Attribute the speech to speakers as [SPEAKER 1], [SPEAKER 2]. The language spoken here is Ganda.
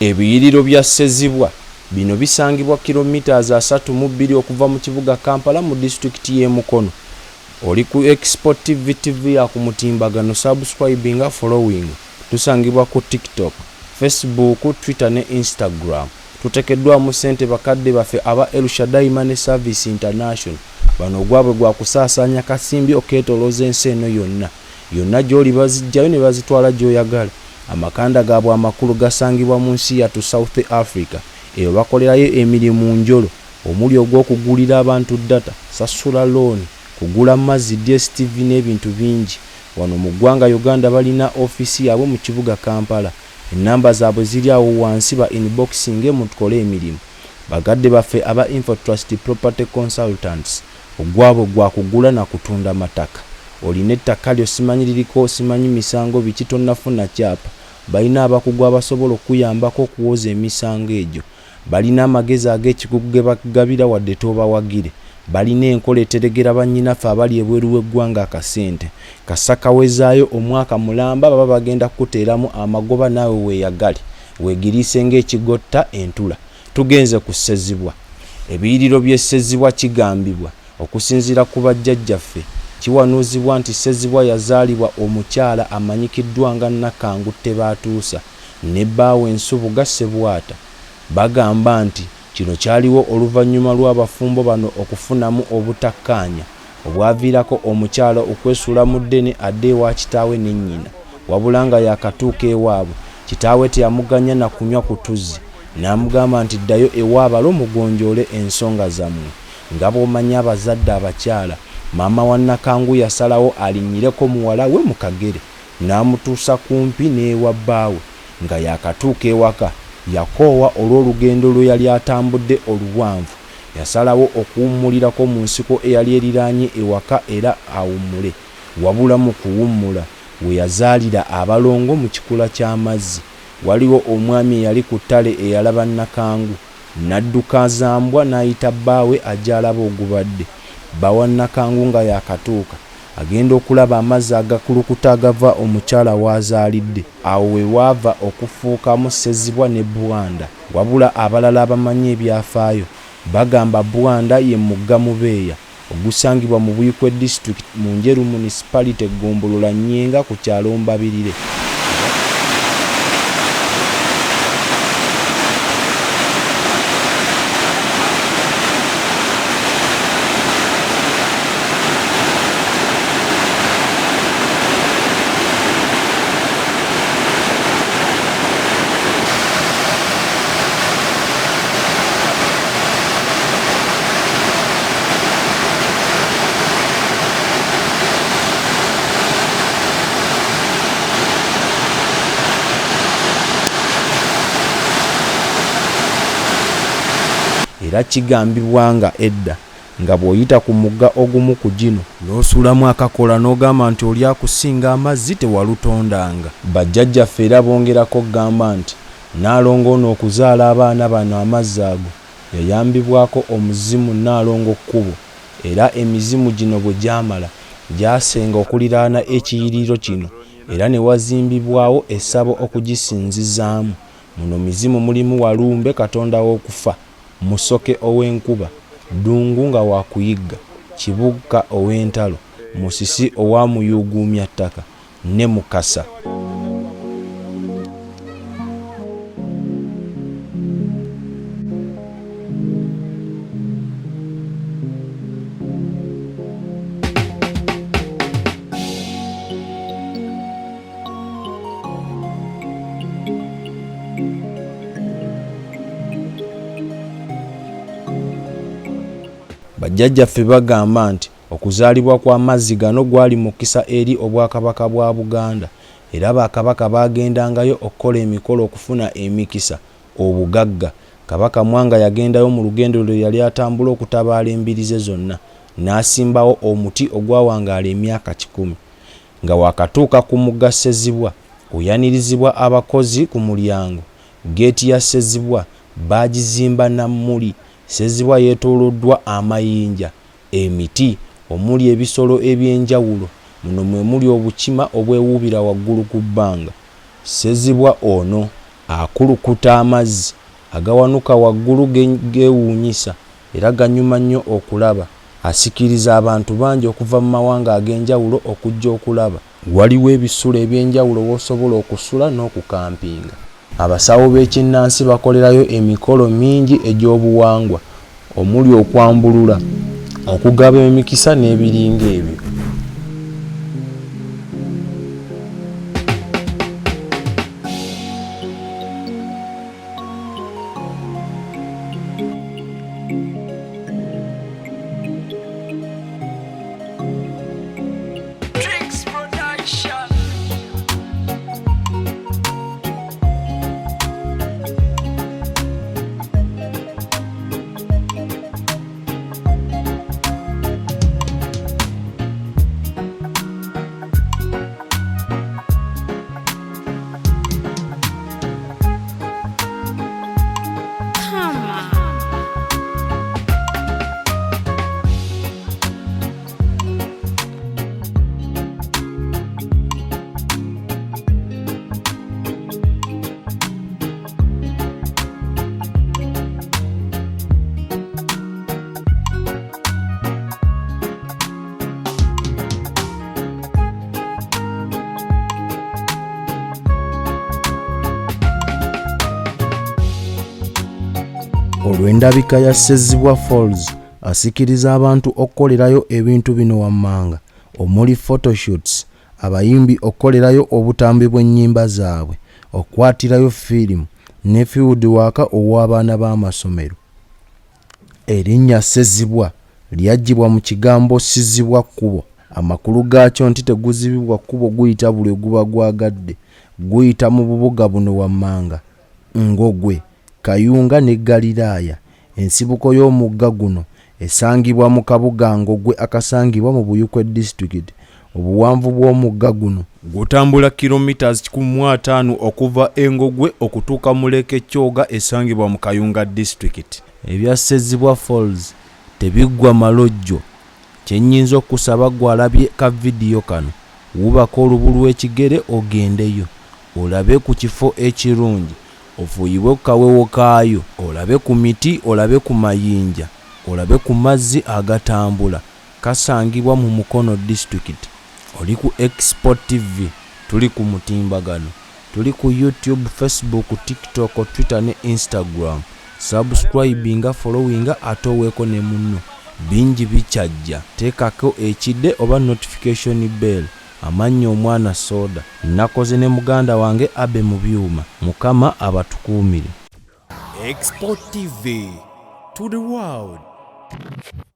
[SPEAKER 1] Ebiyiriro bya Ssezibwa bino bisangibwa kilometers 32 okuva mu kibuga Kampala mu district y'e Mukono. Oli ku Export TV ya ku mutimbagano, subscribing following. Tusangibwa ku TikTok, Facebook, Twitter ne Instagram. Tutekeddwa mu sente bakadde bafe aba El Shaddai Money Service International. Bano gwabwe gwa kusaasanya kasimbi oketoloza ensi eno yonna gy'oli bazijjayo ne bazitwala gy'oyagala. Amakanda gaabwe amakulu gasangibwa mu nsi yatu South Africa. Eyo bakolerayo emirimu njolo omuli ogw'okugulira abantu data, sasula loan, kugula mazzi, DSTV n'ebintu bingi. Wano mu ggwanga Uganda balina ofisi yaabwe mu kibuga Kampala. Enamba zaabwe ziri awo wansi ba inboxing mutukole emirimu. Bagadde baffe aba Infotrust Property Consultants. Ogwabwe gwa kugula na kutunda mataka. Olina ettaka lyo simanyi liriko, simanyi misango biki tonnafuna kyapa. Balina abakugu abasobola okuyambako okuwoza emisango egyo. Balina amagezi ag'ekikugu ge bakugabira wadde toobawagire. Balina enkola eteregera bannyinaffe abali ebweru w'eggwanga akasente. Kasakawezaayo omwaka mulamba baba bagenda kuteeramu amagoba naawe weeyagale. Weegiriise ng'ekigotta entula. Tugenze ku Ssezibwa. Ebiyiriro by'e Ssezibwa kigambibwa okusinziira ku bajjajjaffe. Kiwanuuzibwa nti Ssezibwa yazaalibwa omukyala amanyikiddwa nga Nakangu Tebaatuusa ne bbaawe Nsubuga Ssebwata. Bagamba nti kino kyaliwo oluvannyuma lw'abafumbo bano okufunamu obutakkaanya obwaviirako omukyala okwesuula mu ddene adde ewa kitaawe ne nnyina. Wabula nga yakatuuka ewaabwe, kitaawe teyamuganya na kunywa ku tuzzi, n'amugamba nti ddayo ewaabwe omugonjoole ensonga zammwe. Nga bw'omanyi abazadde abakyala, maama wa Nakangu yasalawo alinnyireko muwala we mu kagere, n'amutuusa kumpi n'ewa bbaawe. Nga yakatuuka ewaka, yakoowa olw'olugendo lwe yali atambudde oluwanvu. Yasalawo okuwummulirako mu nsiko eyali eriraanye ewaka era awummule. Wabula mu kuwummula we yazaalira abalongo mu kikula ky'amazzi. Waliwo omwami eyali ku ttale eyalaba Nakangu, n'adduka azambwa n'ayita bbaawe ajja alaba ogubadde. Bbawa Nakangu nga yakatuuka agenda okulaba amazzi agakulukuta agava omukyala w'azaalidde. Awo we waava okufuukamu Ssezibwa ne Bwanda. Wabula abalala abamanyi ebyafaayo bagamba Bwanda ye mugga Mubeeya ogusangibwa mu Buyikwe District mu Njeru Municipality Gombolola Nnyenga ku kyalo Mbabirire. Era kigambibwa nga edda nga bw'oyita ku mugga ogumu ku gino n'osuulamu akakola n'ogamba nti oli akusinga amazzi tewalutondanga. Bajjajjaffe era bongerako gamba nti Nnaalongo ono okuzaala abaana bano amazzi ago yayambibwako omuzimu Nnaalongo Kkubo, era emizimu gino bwe gyamala gyasenga okuliraana ekiyiriro kino era ne wazimbibwawo essabo okugisinzizaamu. Muno mizimu mulimu Walumbe Katonda w'okufa, Musoke ow'enkuba, Ddungu nga wakuyigga, Kibuga ow'entalo, Musisi owamuyuuguumya ttaka ne Mukasa. Bajjajjaffe bagamba nti okuzaalibwa kw'amazzi gano gwali mukisa eri obwakabaka bwa Buganda, era bakabaka bagendangayo okukola emikolo okufuna emikisa, obugagga. Kabaka Mwanga yagendayo mu lugendo lwe yali atambula okutabaala embirize zonna, n'asimbawo omuti ogwawangaala emyaka 100. Nga wakatuuka ku mugga Ssezibwa, oyanirizibwa abakozi ku mulyango. Geeti ya Ssezibwa baagizimba na mmuli. Ssezibwa yeetooloddwa amayinja, emiti, omuli ebisolo eby'enjawulo. Muno mwe muli obukima obwewuubira waggulu ku bbanga. Ssezibwa ono akulukuta amazzi agawanuka waggulu geewuunyisa era ganyuma nnyo okulaba. Asikiriza abantu bangi okuva mu mawanga ag'enjawulo okujja okulaba. Waliwo ebisulo eby'enjawulo w'osobola okusula n'okukampinga. Abasawo b'ekinnansi bakolerayo emikolo mingi egy'obuwangwa omuli okwambulula, okugaba emikisa n'ebiringa ebyo. Olw'endabika ya Ssezibwa Falls asikiriza abantu okukolerayo ebintu bino wammanga omuli photoshoots, abayimbi okukolerayo obutambi bw'ennyimba zaabwe, okukwatirayo firimu ne field work ow'abaana b'amasomero. Erinnya Ssezibwa lyaggyibwa mu kigambo Ssizibwa kkubo. Amakulu gaakyo nti teguzibibwa kkubo guyita buli guba gwagadde, guyita mu bubuga buno wammanga: Ngogwe, Kayunga ne Galiraaya. Ensibuko y'omugga guno esangibwa mu kabuga Ngogwe akasangibwa mu Buyikwe District. Obuwanvu bw'omugga guno gutambula kilometers 15 okuva Engogwe okutuuka mu Leke Kyoga esangibwa mu Kayunga District. Ebya Ssezibwa Falls tebiggwa malojjo. Kyennyinza okusaba gwe alabye ka vidiyo kano, wubaka olubu lw'ekigere ogendeyo, olabe ku kifo ekirungi, ofuuyibwe ku kawewo kaayo, olabe ku miti, olabe ku mayinja, olabe ku mazzi agatambula. Kasangibwa mu Mukono District. Oli ku Export TV, tuli ku mutimbagano, tuli ku YouTube, Facebook, TikTok, Twitter ne Instagram. Subscribinga, followinga, atoweeko ne munno. Bingi bikyajja. Teekako ekidde oba notification bell. Amannya Omwana Soda. Nakoze ne muganda wange abe mu byuma. Mukama abatukuumire. Export TV to the world.